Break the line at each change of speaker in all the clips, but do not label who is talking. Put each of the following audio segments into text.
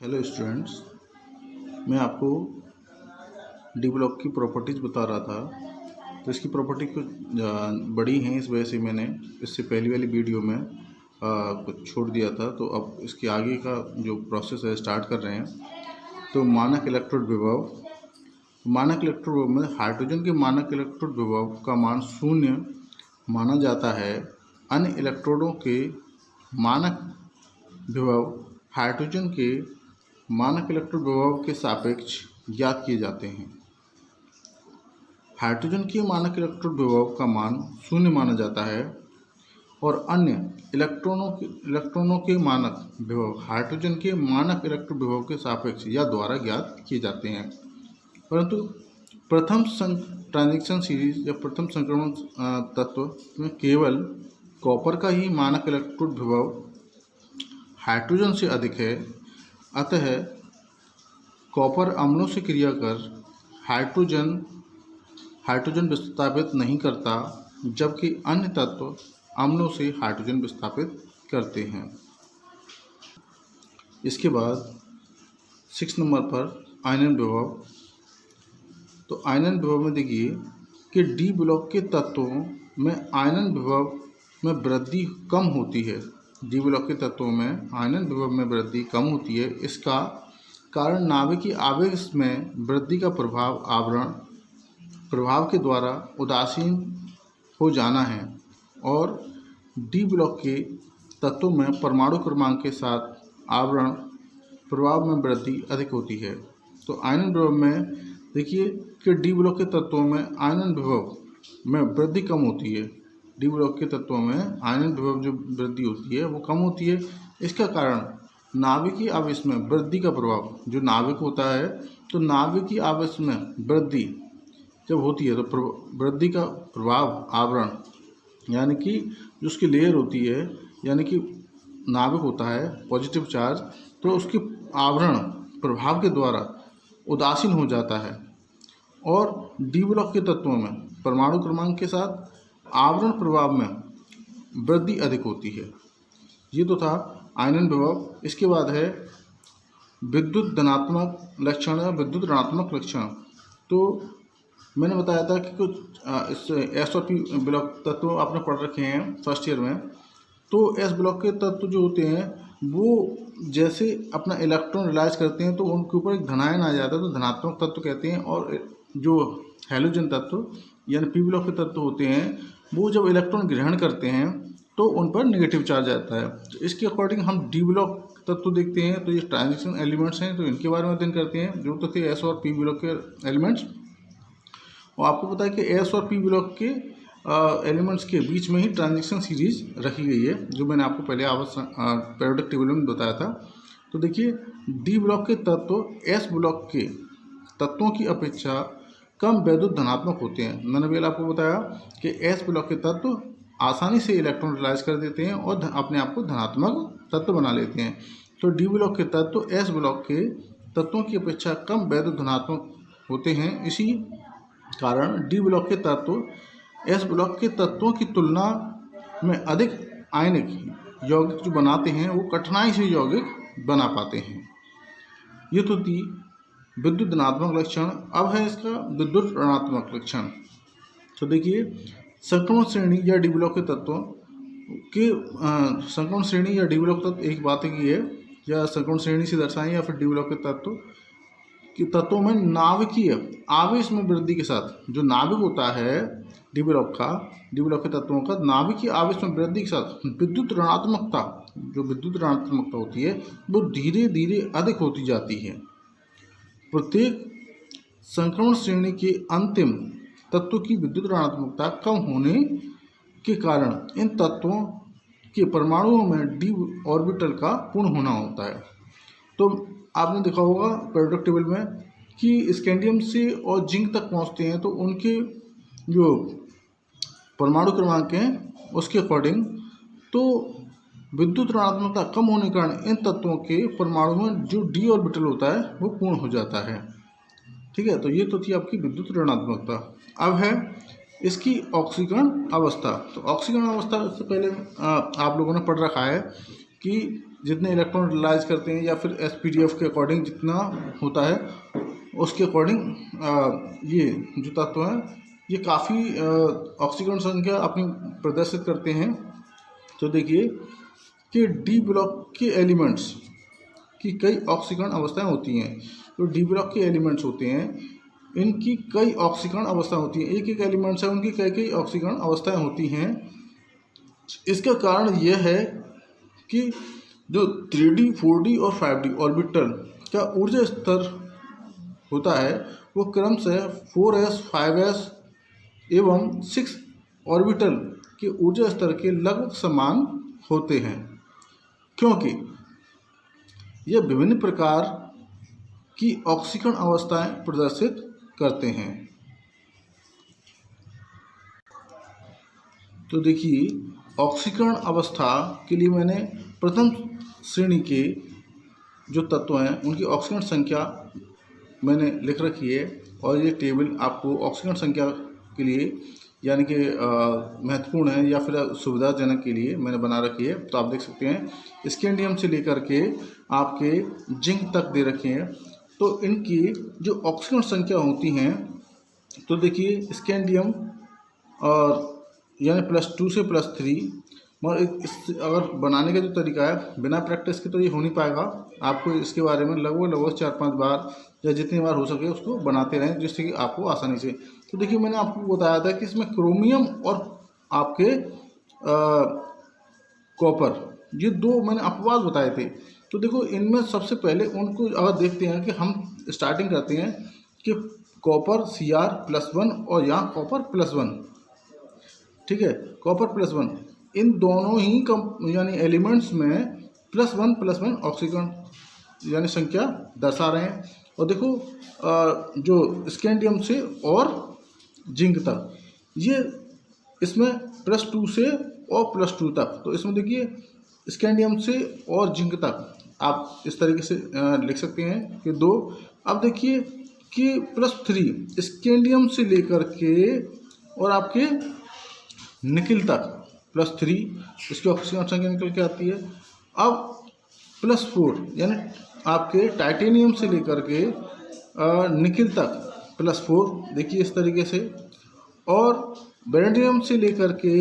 Hello students, मैं आपको D block की प्रॉपर्टीज़ बता रहा था। तो इसकी प्रॉपर्टी कुछ बड़ी हैं, इस वजह से मैंने इससे पहली वाली वीडियो में कुछ छोड़ दिया था। तो अब इसके आगे का जो प्रोसेस है स्टार्ट कर रहे हैं। तो मानक इलेक्ट्रोड विभव में हाइड्रोजन के मानक इलेक्ट्रोड विभव का मान 0 माना जाता है। अन्य इलेक्ट्रोडों के मानक विभव हाइड्रोजन के मानक इलेक्ट्रोड विभव के सापेक्ष ज्ञात किए जाते हैं। हाइड्रोजन के मानक इलेक्ट्रोड विभव का मान 0 माना जाता है और अन्य इलेक्ट्रॉनों के मानक विभव हाइड्रोजन के मानक इलेक्ट्रोड विभव के सापेक्ष या द्वारा ज्ञात किए जाते हैं। परंतु प्रथम ट्रांजिशन सीरीज या प्रथम संक्रमण तत्व में केवल कॉपर का ही मानक इलेक्ट्रोड विभव हाइड्रोजन से अधिक है। अतः कॉपर अम्लों से क्रिया कर हाइड्रोजन विस्थापित नहीं करता, जबकि अन्य तत्व अम्लों से हाइड्रोजन विस्थापित करते हैं। इसके बाद 6 नंबर पर आयनन विभव। तो आयनन विभव में देखिए कि डी ब्लॉक के तत्वों में आयनन विभव में वृद्धि कम होती है। डी ब्लॉक के तत्वों में आयनन विभव में वृद्धि कम होती है। इसका कारण नाभिकीय आवेश में वृद्धि का आवरण प्रभाव के द्वारा उदासीन हो जाना है और डी ब्लॉक के तत्वों में परमाणु क्रमांक के साथ आवरण प्रभाव में वृद्धि अधिक होती है। तो आयनन विभव में देखिए कि डी ब्लॉक के तत्वों में आयनन विभव में वृद्धि कम होती है। डी ब्लॉक के तत्वों में आयनन विभव जो वृद्धि होती है वो कम होती है। इसका कारण नाभिकीय आवेश में वृद्धि का प्रभाव, जो नाभिक होता है तो नाभिकीय आवेश में वृद्धि जब होती है तो वृद्धि का प्रभाव आवरण यानी कि जो उसकी लेयर होती है, यानी कि नाभिक होता है पॉजिटिव चार्ज, तो उसके आवरण प्रभाव के द्वारा उदासीन हो जाता है। और डी ब्लॉक के तत्वों में परमाणु क्रमांक के साथ आवरण प्रभाव में वृद्धि अधिक होती है। ये तो था आयनन विभव। इसके बाद है विद्युत धनात्मक लक्षण या विद्युत ऋणात्मक लक्षण। तो मैंने बताया था कि कुछ इस एस और पी ब्लॉक तत्व आपने पढ़ रखे हैं फर्स्ट ईयर में। तो एस ब्लॉक के तत्व जो होते हैं वो जैसे अपना इलेक्ट्रॉन रिलाइज करते हैं तो उनके ऊपर एक धनायन आ जाता है, तो धनात्मक तत्व कहते हैं। और जो हैलोजन तत्व यानी पी ब्लॉक के तत्व होते हैं वो जब इलेक्ट्रॉन ग्रहण करते हैं तो उन पर नेगेटिव चार्ज आता है। तो इसके अकॉर्डिंग हम डी ब्लॉक तत्व देखते हैं। तो ये ट्रांजिशन एलिमेंट्स हैं, तो इनके बारे में अध्ययन करते हैं, जो तो थे एस और पी ब्लॉक के एलिमेंट्स। और आपको पता है कि एस और पी ब्लॉक के एलिमेंट्स के बीच में ही ट्रांजिशन सीरीज रखी गई है, जो मैंने आपको पहले पीरियोडिक टेबल में बताया था। तो देखिए डी ब्लॉक के तत्व एस ब्लॉक के तत्वों की अपेक्षा कम वैद्युत धनात्मक होते हैं। मैंने पहले आपको बताया कि एस ब्लॉक के तत्व आसानी से इलेक्ट्रॉन रिलाइज कर देते हैं और अपने आप को धनात्मक तत्व बना लेते हैं। तो डी ब्लॉक के तत्व एस ब्लॉक के तत्वों की अपेक्षा कम वैद्युत धनात्मक होते हैं। इसी कारण डी ब्लॉक के तत्व एस ब्लॉक के तत्वों की तुलना में अधिक आयनिक यौगिक जो बनाते हैं वो कठिनाई से यौगिक बना पाते हैं। ये तो थी विद्युत धनात्मक लक्षण। अब है इसका विद्युत ऋणात्मक लक्षण। तो देखिए संक्रमण श्रेणी या डी ब्लॉक के तत्वों के संक्रमण श्रेणी या डी ब्लॉक तत्व एक बात की है, या संक्रमण श्रेणी से दर्शाएं या फिर डी ब्लॉक के तत्वों में नाभिकीय आवेश में वृद्धि के साथ जो नाभिक होता है डी ब्लॉक के तत्वों का नाभिकीय आवेश में वृद्धि के साथ विद्युत ऋणात्मकता होती है वो धीरे धीरे अधिक होती जाती है। प्रत्येक संक्रमण श्रेणी के अंतिम तत्व की विद्युत ऋणात्मकता कम होने के कारण इन तत्वों के परमाणुओं में डी ऑर्बिटल का पूर्ण होना होता है। तो आपने देखा होगा पीरियोडिक टेबल में कि स्कैंडियम से और जिंक तक पहुंचते हैं तो उनके जो परमाणु क्रमांक हैं उसके अकॉर्डिंग तो विद्युत ऋणात्मकता कम होने के कारण इन तत्वों के परमाणु में जो डी ऑर्बिटल होता है वो पूर्ण हो जाता है। ठीक है, तो ये तो थी आपकी विद्युत ऋणात्मकता। अब है इसकी ऑक्सीकरण अवस्था। तो ऑक्सीकरण अवस्था से पहले आप लोगों ने पढ़ रखा है कि जितने इलेक्ट्रॉन रिलाइज करते हैं या फिर SPDF के अकॉर्डिंग जितना होता है उसके अकॉर्डिंग ये जो तत्व हैं ये काफ़ी ऑक्सीकरण संख्या अपनी प्रदर्शित करते हैं। तो देखिए कि डी ब्लॉक के एलिमेंट्स की कई ऑक्सीकरण अवस्थाएं होती हैं। तो डी ब्लॉक के एलिमेंट्स होते हैं इनकी कई ऑक्सीकरण अवस्थाएं होती हैं, एक एक एलिमेंट्स है उनकी कई कई ऑक्सीकरण अवस्थाएं होती हैं। इसका कारण यह है कि जो 3D 4D और 5D ऑर्बिटल का ऊर्जा स्तर होता है वो क्रमशः 4s 5s एवं 6 ऑर्बिटल के ऊर्जा स्तर के लगभग समान होते हैं, क्योंकि ये विभिन्न प्रकार की ऑक्सीकरण अवस्थाएं प्रदर्शित करते हैं। तो देखिए ऑक्सीकरण अवस्था के लिए मैंने प्रथम श्रेणी के जो तत्व हैं उनकी ऑक्सीकरण संख्या मैंने लिख रखी है, और ये टेबल आपको ऑक्सीकरण संख्या के लिए यानी कि महत्वपूर्ण है या फिर सुविधाजनक के लिए मैंने बना रखी है। तो आप देख सकते हैं स्कैंडियम से लेकर के आपके जिंक तक दे रखे हैं। तो इनकी जो ऑक्सीकरण संख्या होती हैं तो देखिए स्कैंडियम और यानी +2 से +3, मगर अगर बनाने का जो तरीका है बिना प्रैक्टिस के तो ये हो नहीं पाएगा। आपको इसके बारे में लगभग 4-5 बार या जितनी बार हो सके उसको बनाते रहें जिससे कि आपको आसानी से। तो देखिए मैंने आपको बताया था कि इसमें क्रोमियम और आपके कॉपर ये दो मैंने अपवाद बताए थे। तो देखो इनमें सबसे पहले उनको अगर देखते हैं कि हम स्टार्टिंग करते हैं कि कॉपर Cr+1 और यहाँ कॉपर +1, ठीक है, कॉपर +1 इन दोनों ही यानी एलिमेंट्स में +1 ऑक्सीकरण यानी संख्या दर्शा रहे हैं। और देखो जो स्कैंडियम से और जिंक तक ये इसमें +2 से और +2 तक, तो इसमें देखिए स्कैंडियम से और जिंक तक आप इस तरीके से लिख सकते हैं कि 2। अब देखिए कि +3 स्कैंडियम से लेकर के और आपके निकिल तक +3 इसकी ऑक्सीजन संख्या निकल के आती है। अब +4 यानी आपके टाइटेनियम से लेकर के निकिल तक +4 देखिए इस तरीके से, और बेरिलियम से लेकर के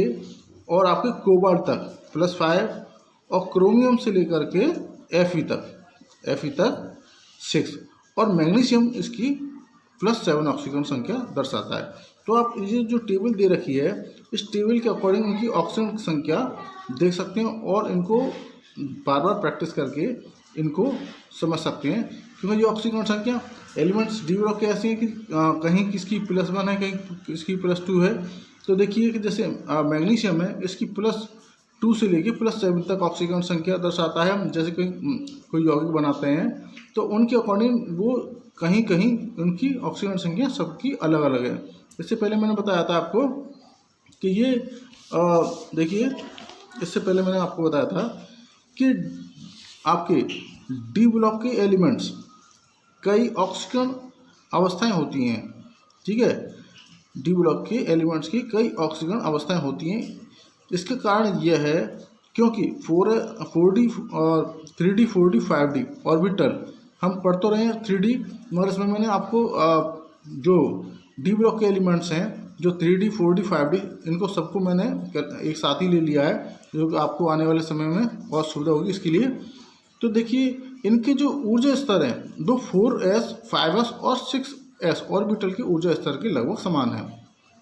और आपके कोबाल्ट तक +5, और क्रोमियम से लेकर के Fe तक 6, और मैग्नीशियम इसकी +7 ऑक्सीजन संख्या दर्शाता है। तो आप ये जो टेबल दे रखी है इस टेबल के अकॉर्डिंग उनकी ऑक्सीजन संख्या देख सकते हैं और इनको बार बार प्रैक्टिस करके इनको समझ सकते हैं, क्योंकि ये ऑक्सीजन संख्या एलिमेंट्स डी ब्लॉक के ऐसे हैं कि कहीं किसकी +1 है कहीं किसकी +2 है। तो देखिए कि जैसे मैग्नीशियम है इसकी +2 से लेके +7 तक ऑक्सीजन संख्या दर्शाता है। जैसे कोई यौगिक बनाते हैं तो उनके अकॉर्डिंग वो कहीं कहीं उनकी ऑक्सीजन संख्या सबकी अलग अलग है। इससे पहले मैंने बताया था आपको कि ये देखिए इससे पहले मैंने आपको बताया था कि आपके डी ब्लॉक के एलिमेंट्स कई ऑक्सीकरण अवस्थाएं होती हैं, ठीक है, डी ब्लॉक के एलिमेंट्स की कई ऑक्सीकरण अवस्थाएं होती हैं। इसका कारण यह है क्योंकि 4D और 3D 4D 5D ऑर्बिटल हम पढ़ तो रहे हैं 3D, मगर इसमें मैंने आपको जो डी ब्लॉक के एलिमेंट्स हैं जो 3D 4D 5D इनको सबको मैंने एक साथ ही ले लिया है, जो आपको आने वाले समय में बहुत सुविधा होगी इसके लिए। तो देखिए इनके जो ऊर्जा स्तर हैं दो 4s 5s और 6s ऑर्बिटल के ऊर्जा स्तर के लगभग समान हैं।